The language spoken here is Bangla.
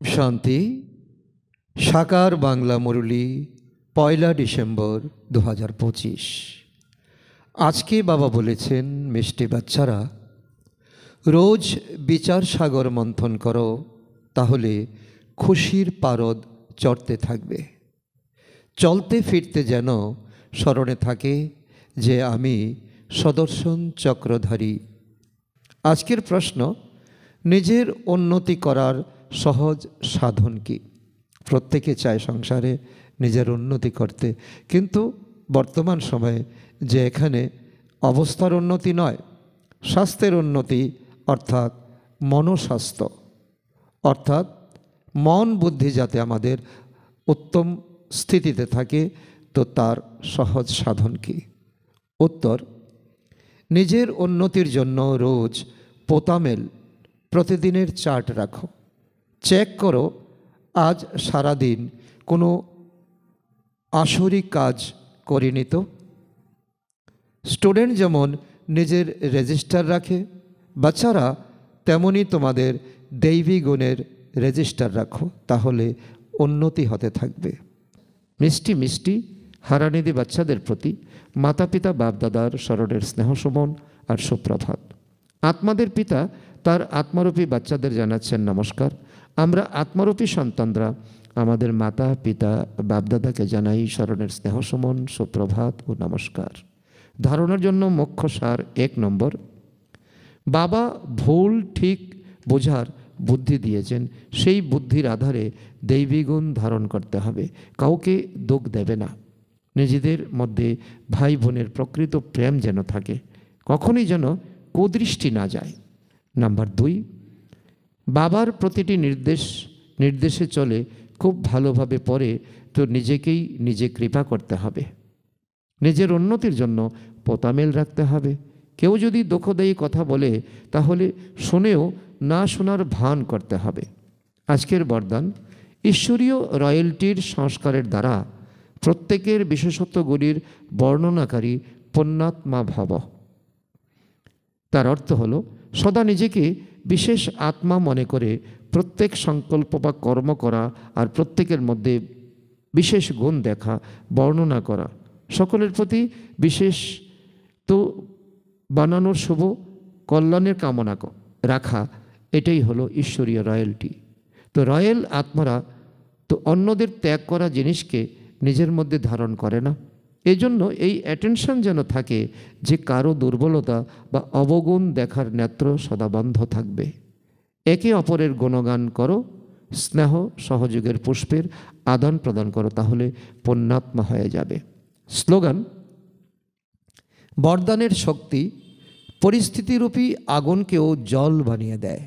শান্তি সাকার বাংলা মুরলী ১লা ডিসেম্বর ২০২৫। আজকে বাবা বলেছেন, মিষ্টি বাচ্চারা, রোজ বিচার সাগর মন্থন করো, তাহলে খুশির পারদ চড়তে থাকবে। চলতে ফিরতে যেন স্মরণে থাকে যে আমি সুদর্শন চক্রধারী। আজকের প্রশ্ন, নিজের উন্নতি করার সহজ সাধন কি? প্রত্যেকে চায় সংসারে নিজের উন্নতি করতে, কিন্তু বর্তমান সময়ে যে এখানে অবস্থার উন্নতি নয়, স্বাস্থ্যের উন্নতি, অর্থাৎ মনস্বাস্থ্য, অর্থাৎ মন বুদ্ধি যাতে আমাদের উত্তম স্থিতিতে থাকে, তো তার সহজ সাধন কি? উত্তর, নিজের উন্নতির জন্য রোজ পোতামেল প্রতিদিনের চার্ট রাখো। চেক করো আজ সারাদিন কোনো আসরিক কাজ করিনি তো। স্টুডেন্ট যেমন নিজের রেজিস্টার রাখে, বাচ্চারা তেমনই তোমাদের দৈবী গুণের রেজিস্টার রাখো, তাহলে উন্নতি হতে থাকবে। মিষ্টি মিষ্টি হারানিধি বাচ্চাদের প্রতি মাতা পিতা বাপদাদার স্মরণের স্নেহসুমন আর সুপ্রভাত। আত্মাদের পিতা তার আত্মারূপী বাচ্চাদের জানাচ্ছেন নমস্কার। আমরা আত্মারূপী সন্তানরা আমাদের মাতা পিতা বাপদাদাকে জানাই স্মরণের স্নেহসুমন, সুপ্রভাত ও নমস্কার। ধারণার জন্য মুখ্য সার ১ নম্বর, বাবা ভুল ঠিক বোঝার বুদ্ধি দিয়েছেন, সেই বুদ্ধির আধারে দৈবী গুণ ধারণ করতে হবে। কাউকে দুঃখ দেবে না, নিজেদের মধ্যে ভাই বোনের প্রকৃত প্রেম যেন থাকে, কখনই যেন কুদৃষ্টি না যায়। নাম্বার ২, বাবার প্রতিটি নির্দেশে চলে খুব ভালোভাবে পড়ে তো নিজেকেই নিজে কৃপা করতে হবে। নিজের উন্নতির জন্য পোতামেল রাখতে হবে। কেউ যদি দুঃখদায়ী কথা বলে, তাহলে শুনেও না শোনার ভান করতে হবে। আজকের বরদান, ঈশ্বরীয় রয়্যালটির সংস্কারের দ্বারা প্রত্যেকের বিশেষত্বগুলির বর্ণনাকারী পুণ্যাত্মা ভাব। তার অর্থ হলো, সদা নিজেকে বিশেষ আত্মা মনে করে প্রত্যেক সংকল্প বা কর্ম করা, আর প্রত্যেকের মধ্যে বিশেষ গুণ দেখা, বর্ণনা করা, সকলের প্রতি বিশেষ তো বানানোর শুভ কল্যাণের কামনা রাখা, এটাই হলো ঈশ্বরীয় রয়্যালটি। তো রয়্যাল আত্মারা তো অন্যদের ত্যাগ করা জিনিসকে নিজের মধ্যে ধারণ করে না। এজন্য এই অ্যাটেনশন যেন থাকে যে কারো দুর্বলতা বা অবগুণ দেখার নেত্র সদা বন্ধ থাকবে। একে অপরের গুণগান করো, স্নেহ সহযোগের পুষ্পের আদান প্রদান করো, তাহলে পুণ্যাত্মা হয়ে যাবে। স্লোগান, বরদানের শক্তি পরিস্থিতিরূপী আগুনকেও জল বানিয়ে দেয়।